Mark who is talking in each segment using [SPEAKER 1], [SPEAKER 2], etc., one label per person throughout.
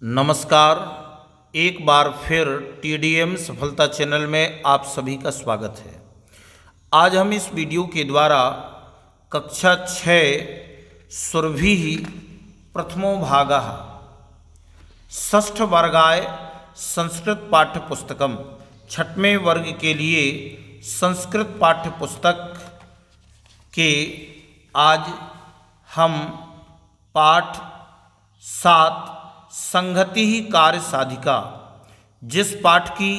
[SPEAKER 1] नमस्कार। एक बार फिर TDM सफलता चैनल में आप सभी का स्वागत है। आज हम इस वीडियो के द्वारा कक्षा 6 सुरभिः प्रथमो भागः षष्ठ वर्गाय संस्कृत पाठ्य पुस्तकम 6वें वर्ग के लिए संस्कृत पाठ्य पुस्तक के आज हम पाठ 7 संगति ही कार्य साधिका, जिस पाठ की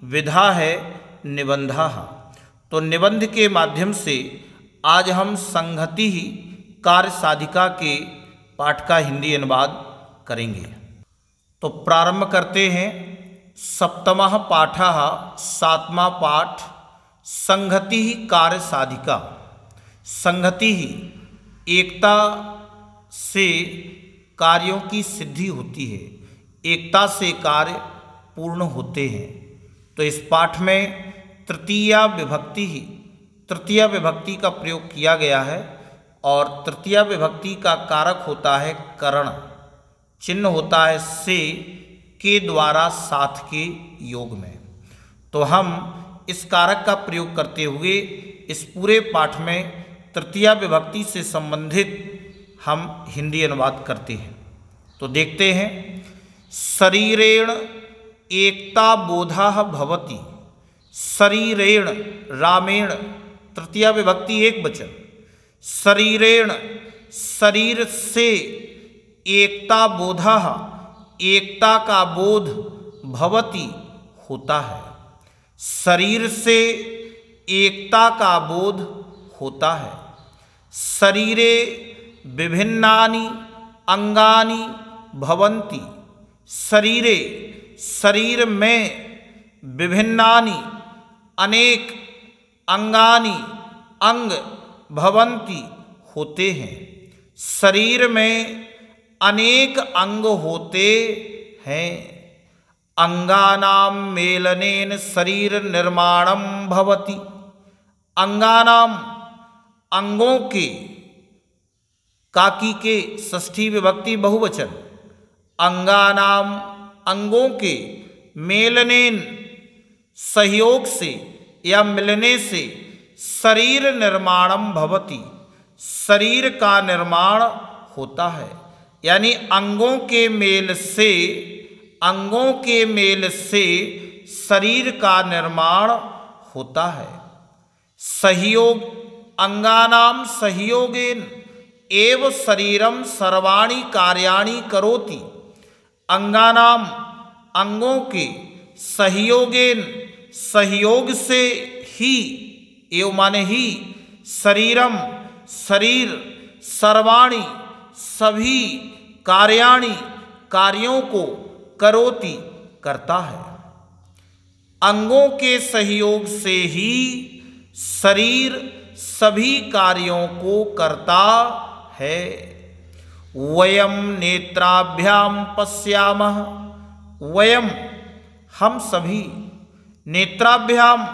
[SPEAKER 1] विधा है निबंधा, तो निबंध के माध्यम से आज हम संगति ही कार्य साधिका के पाठ का हिंदी अनुवाद करेंगे। तो प्रारंभ करते हैं। सप्तमः पाठः 7वां पाठ संगति ही कार्य साधिका। संगति ही एकता से कार्यों की सिद्धि होती है, एकता से कार्य पूर्ण होते हैं। तो इस पाठ में तृतीया विभक्ति का प्रयोग किया गया है और तृतीया विभक्ति का कारक होता है करण, चिन्ह होता है से के द्वारा साथ के योग में। तो हम इस कारक का प्रयोग करते हुए इस पूरे पाठ में तृतीया विभक्ति से संबंधित हम हिंदी अनुवाद करते हैं। तो देखते हैं। शरीरेण एकता बोधः भवति। शरीरेण रामेण तृतीया विभक्ति एक वचन। शरीरेण शरीर से एकता बोधः एकता का बोध भवति होता है। शरीर से एकता का बोध होता है। शरीरे विभिन्नानि अंगानि भवन्ति। शरीरे शरीर में विभिन्नानि अनेक अंगानि अंग भवन्ति होते हैं। शरीर में अनेक अंग होते हैं। अंगानां मेलनेन शरीर निर्माणं भवति। अंगानां अंगों के काकी के षष्ठी विभक्ति बहुवचन। अंगानाम अंगों के मेलनेन सहयोग से या मिलने से शरीर निर्माणम भवति शरीर का निर्माण होता है। यानी अंगों के मेल से शरीर का निर्माण होता है। सहयोग अंगानाम सहयोगेन एव शरीरम सर्वाणि कार्याणि करोति। अंगानाम अंगों के सहयोगेन सहयोग से ही एव माने ही शरीरम शरीर सर्वाणि सभी कार्याणि कार्यों को करोति करता है। अंगों के सहयोग से ही शरीर सभी कार्यों को करता है। वयम नेत्राभ्याम पश्यामः। वयम हम सभी नेत्राभ्याम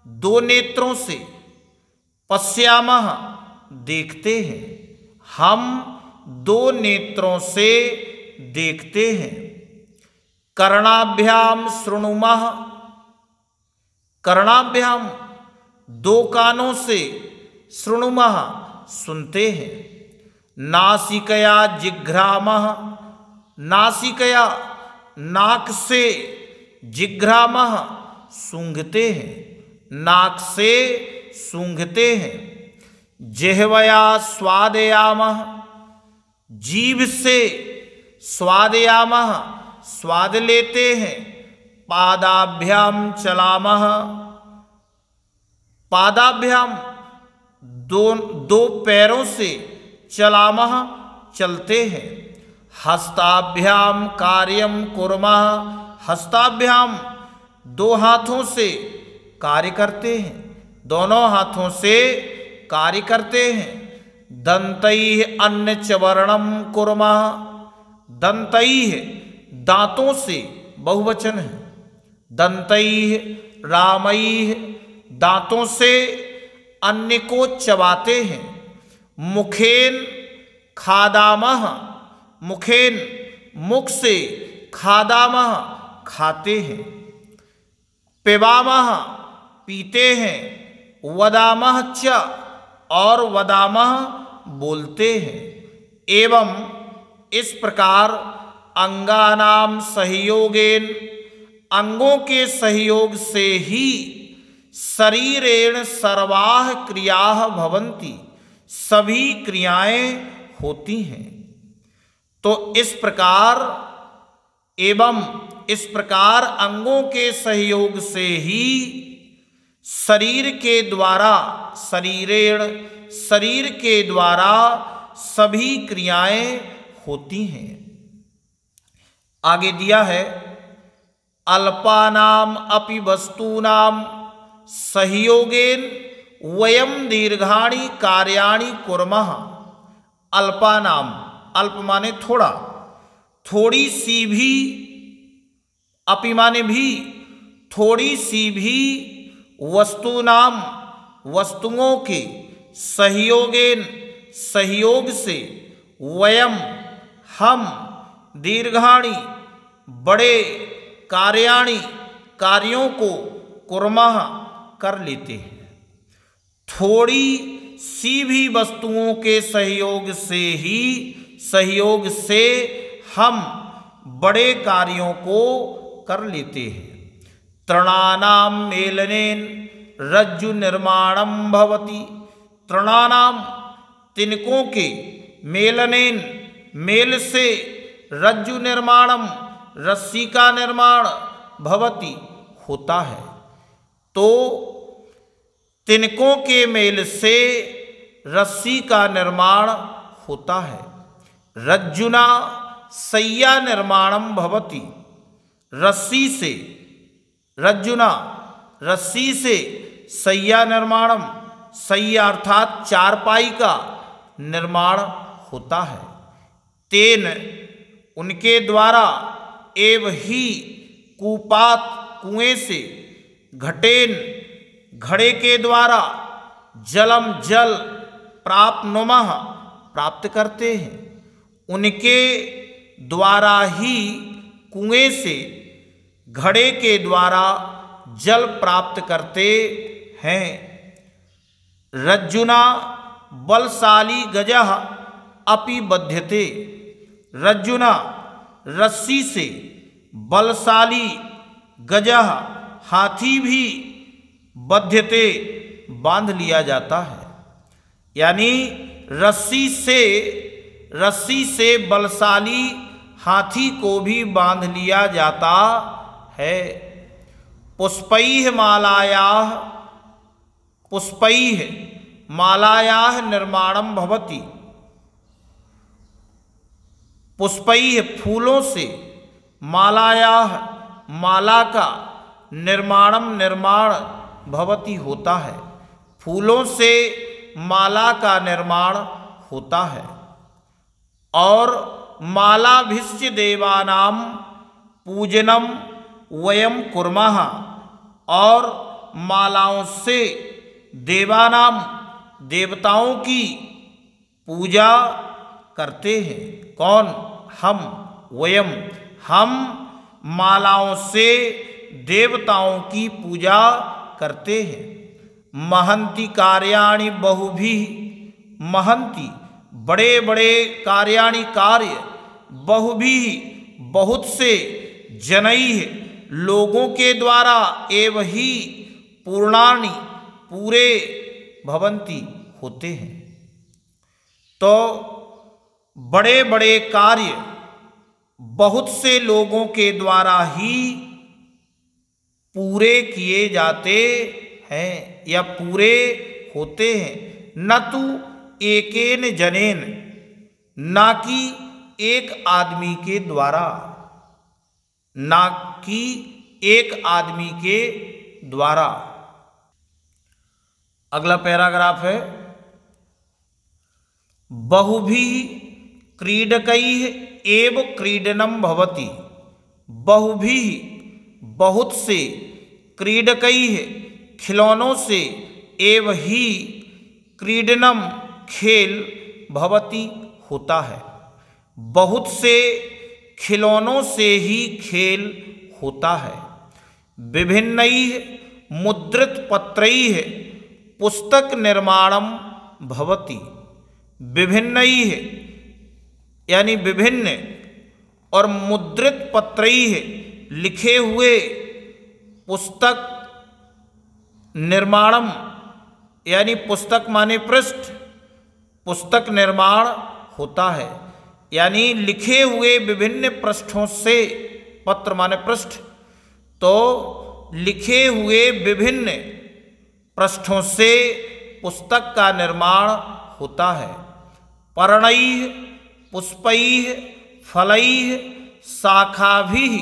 [SPEAKER 1] दो नेत्रों से पश्यामः देखते हैं। हम दो नेत्रों से देखते हैं। कर्णाभ्याम शृणुमः। कर्णाभ्याम दो कानों से शृणुमः सुनते हैं। नासिकया जिघ्रामः। नासिकया नाक से जिघ्रामः सूंघते हैं। नाक से सूंघते हैं। जिह्वया स्वादयामः। जीभ से स्वादयामः स्वाद लेते हैं। पादाभ्याम चलामः। पादाभ्याम दो पैरों से चलामः चलते हैं। हस्ताभ्याम कार्यम कुर्मः। हस्ताभ्याम दो हाथों से कार्य करते हैं। दोनों हाथों से कार्य करते हैं। दन्तैः अन्नचवर्णं कुर्मः। दन्तैः दांतों से बहुवचन है। दन्तैः रामैः दांतों से अन्न को चबाते हैं। मुखेन खादामः, मुखेन मुख से खादामः खाते हैं, पिबामः पीते हैं, वदामः च और वदामः बोलते हैं। एवं इस प्रकार अंगानाम सहयोगेन अंगों के सहयोग से ही शरीरेण सर्वाः क्रियाः भवन्ति सभी क्रियाएं होती हैं। तो इस प्रकार एवं इस प्रकार अंगों के सहयोग से ही शरीर के द्वारा शरीरेण शरीर के द्वारा सभी क्रियाएं होती हैं। आगे दिया है अल्पानाम अपि वस्तूनाम सहयोगेन वयम दीर्घाणि कार्याणि कुर्मः। अल्पानाम, अल्प माने थोड़ा, थोड़ी सी भी, अपि माने भी, थोड़ी सी भी, वस्तुनाम वस्तुओं के, सहयोगेन सहयोग से, वयम हम, दीर्घाणि बड़े, कार्याणि कार्यों को, कुर्मः कर लेते हैं। थोड़ी सी भी वस्तुओं के सहयोग से हम बड़े कार्यों को कर लेते हैं। तृणानाम मेलनेन रज्जु निर्माणम भवति। तृणानाम तिनकों के, मेलनेन मेल से, रज्जु निर्माणम रस्सी का निर्माण, भवति होता है। तो तिनकों के मेल से रस्सी का निर्माण होता है। रज्जुना सय्या निर्माणम भवति। रस्सी से, रज्जुना रस्सी से सय्या निर्माणम, सय्या अर्थात चारपाई का निर्माण होता है। तेन उनके द्वारा, एव ही कूपात कुएं से, घटेन घड़े के द्वारा, जलम जल प्राप्नुमः प्राप्त करते हैं। उनके द्वारा ही कुएं से, घड़े के द्वारा जल प्राप्त करते हैं। रज्जुना बलशाली गजः अपि बध्यते। रज्जुना रस्सी से, बलशाली गजः हाथी भी, बध्यते बांध लिया जाता है। यानी रस्सी से बलशाली हाथी को भी बांध लिया जाता है। पुष्पैः मालायाः, पुष्पैः मालायाः निर्माणम भवति। पुष्पैः फूलों से, मालायाः माला का, निर्माणम निर्माण भवति होता है। फूलों से माला का निर्माण होता है। और मालाभिश्च देवानाम पूजनम वयम कुर्मः। और मालाओं से देवानाम देवताओं की पूजा करते हैं। कौन? हम। वयम हम मालाओं से देवताओं की पूजा करते हैं। महंति कार्याणि बहुभिः। महंति बड़े बड़े, कार्याणि कार्य, बहुभिः बहुत से, जनैः लोगों के द्वारा, एव ही पूर्णानि पूरे, भवन्ति होते हैं। तो बड़े बड़े कार्य बहुत से लोगों के द्वारा ही पूरे किए जाते हैं या पूरे होते हैं। न तो एकेन जनेन, ना कि एक आदमी के द्वारा, ना कि एक आदमी के द्वारा। अगला पैराग्राफ है बहुभिः क्रीडकैः एव क्रीडनम भवति। बहुभिः बहुत से, क्रीडकैः खिलौनों से, एव ही क्रीडनम खेल, भवति होता है। बहुत से खिलौनों से ही खेल होता है। विभिन्नैः मुद्रितपत्रैः पुस्तक निर्माणम भवति। विभिन्नैः यानी विभिन्न और मुद्रित पत्रैः लिखे हुए पुस्तक निर्माणम यानी पुस्तक माने पृष्ठ, पुस्तक निर्माण होता है। यानी लिखे हुए विभिन्न पृष्ठों से, पत्र माने पृष्ठ, तो लिखे हुए विभिन्न पृष्ठों से पुस्तक का निर्माण होता है। पर्णैः पुष्पैः फलैः शाखाभिः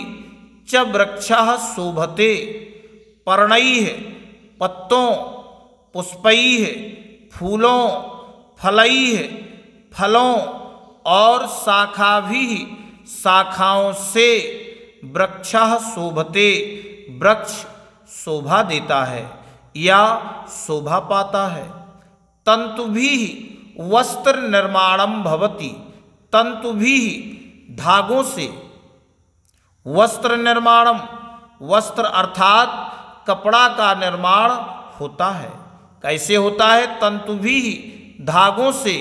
[SPEAKER 1] च वृक्षः शोभते। पर्णैः पत्तों, पुष्पैः फूलों, फलैः फलों और शाखाभिः शाखाओं से वृक्षः शोभते वृक्ष शोभा देता है या शोभा पाता है। तंतुभिः वस्त्र निर्माणम भवति। तंतुभिः धागों से, वस्त्र निर्माणम वस्त्र अर्थात कपड़ा का निर्माण होता है। कैसे होता है? तंतुभिः धागों से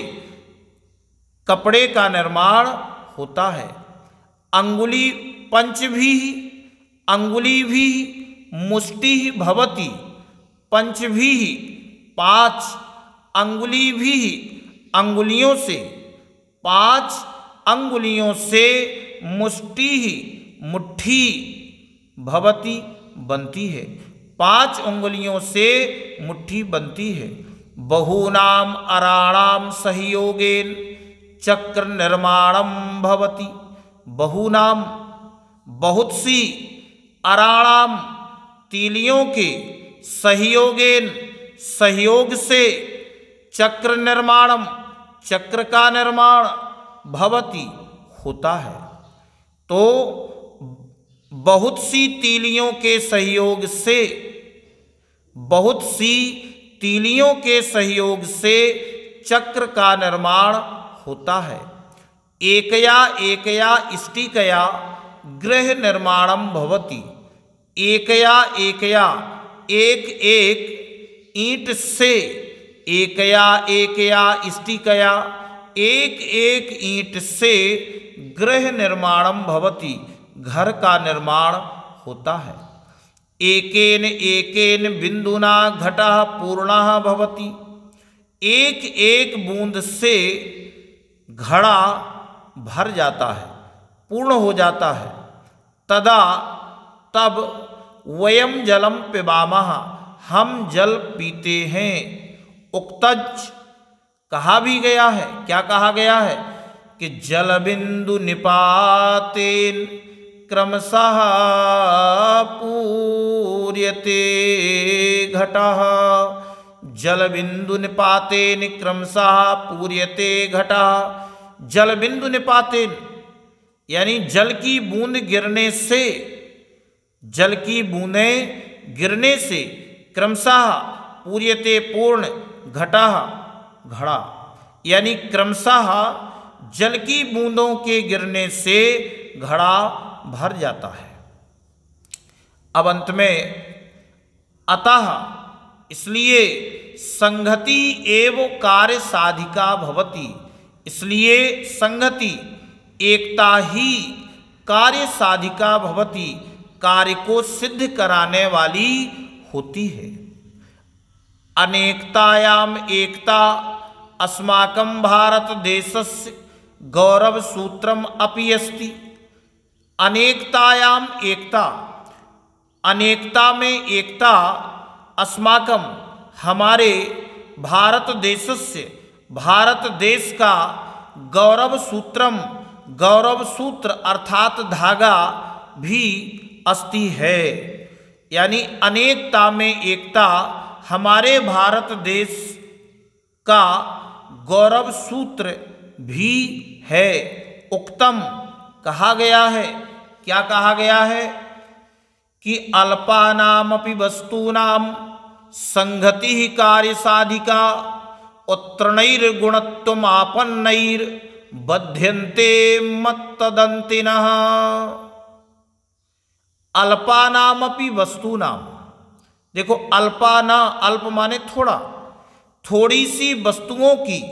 [SPEAKER 1] कपड़े का निर्माण होता है। अंगुली पंचभिः अंगुलीभिः मुष्टिः भवति। पंचभिः पांच, अंगुलीभिः अंगुलियों से, पांच अंगुलियों से मुष्टिः मुट्ठी भवति बनती है। पांच अंगुलियों से मुट्ठी बनती है। बहूनाम अराणाम सहयोगेन चक्र निर्माणम भवति। बहूनाम बहुत सी, अराणाम तीलियों के, सहयोगेन सहयोग से, चक्र निर्माणम चक्र का निर्माण भवति होता है। तो बहुत सी तीलियों के सहयोग से, बहुत सी तीलियों के सहयोग से चक्र का निर्माण होता है। एकया एकया इष्टिकया गृह निर्माणम भवति। एकया एकया एक एक ईंट से, एकया एकया इष्टिकया एक एक ईंट से गृह निर्माणम भवति घर का निर्माण होता है। एकेन एकेन बिंदुना घटः पूर्णः भवति। एक एक बूंद से घड़ा भर जाता है, पूर्ण हो जाता है। तदा तब वयम जलम पिबामः हम जल पीते हैं। उक्तज कहा भी गया है, क्या कहा गया है कि जल बिंदु निपातेन क्रमशः पूर्यते घटः। जल बिंदु निपातेन क्रमशः पूर्यते घटः। जल बिंदु निपातेन यानी जल की बूंद गिरने से, जल की बूंदें गिरने से, क्रमशः पूर्यते पूर्ण, घटः घड़ा, यानी क्रमशः जल की बूंदों के गिरने से घड़ा भर जाता है। अब अंत में अतः इसलिए संगति एवं कार्य साधिका भवति। इसलिए संगति एकता ही कार्य साधिका भवति, कार्य को सिद्ध कराने वाली होती है। अनेकतायाम एकता अस्माकं भारत देशस्य गौरव सूत्रम अपि अस्ति। अनेकतायाम एकता, अनेकता में एकता, अस्माकं हमारे भारत देशस्य, भारत देश का गौरव सूत्रम, गौरव सूत्र अर्थात धागा भी अस्ति है। यानी अनेकता में एकता हमारे भारत देश का गौरव सूत्र भी है। उक्तम कहा गया है, क्या कहा गया है कि अल्पानामपि वस्तूनाम संगति कार्य साधिका उत्तरणैर्गुणत्वमापन्नैर बध्यन्ते मत्तदन्तिनः। अल्पानामपि वस्तूनाम, देखो अल्पाना, अल्प माने थोड़ा, थोड़ी सी वस्तुओं की,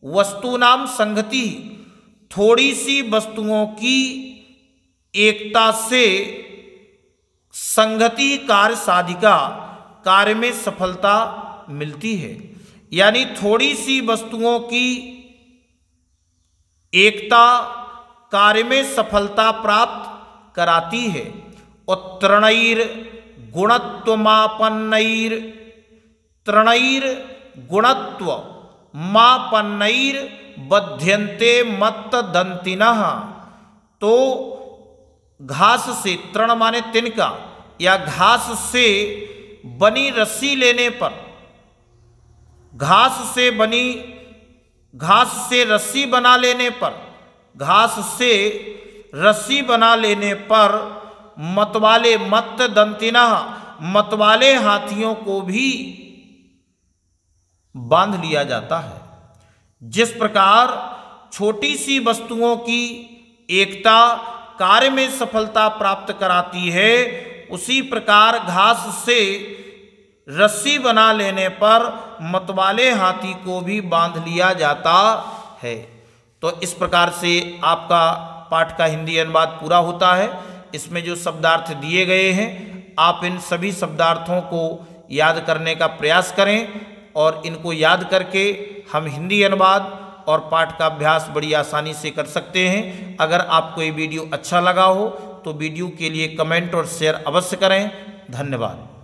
[SPEAKER 1] वस्तुनाम संगति, थोड़ी सी वस्तुओं की एकता से संगति कार्य साधिका, कार्य में सफलता मिलती है। यानी थोड़ी सी वस्तुओं की एकता कार्य में सफलता प्राप्त कराती है। उत्तरणैर गुणत्वमापन्नैर, तृणैर गुणत्व मापन्नैर बध्यन्ते मत्तदन्तिनः। तो घास से, तृण माने तिनका या घास से बनी रस्सी लेने पर, घास से रस्सी बना लेने पर, घास से रस्सी बना लेने पर मतवाले, मत्तदन्तिनः, मतवाले हाथियों को भी बांध लिया जाता है। जिस प्रकार छोटी सी वस्तुओं की एकता कार्य में सफलता प्राप्त कराती है, उसी प्रकार घास से रस्सी बना लेने पर मतवाले हाथी को भी बांध लिया जाता है। तो इस प्रकार से आपका पाठ का हिंदी अनुवाद पूरा होता है। इसमें जो शब्दार्थ दिए गए हैं, आप इन सभी शब्दार्थों को याद करने का प्रयास करें और इनको याद करके हम हिंदी अनुवाद और पाठ का अभ्यास बड़ी आसानी से कर सकते हैं। अगर आपको ये वीडियो अच्छा लगा हो तो वीडियो के लिए कमेंट और शेयर अवश्य करें। धन्यवाद।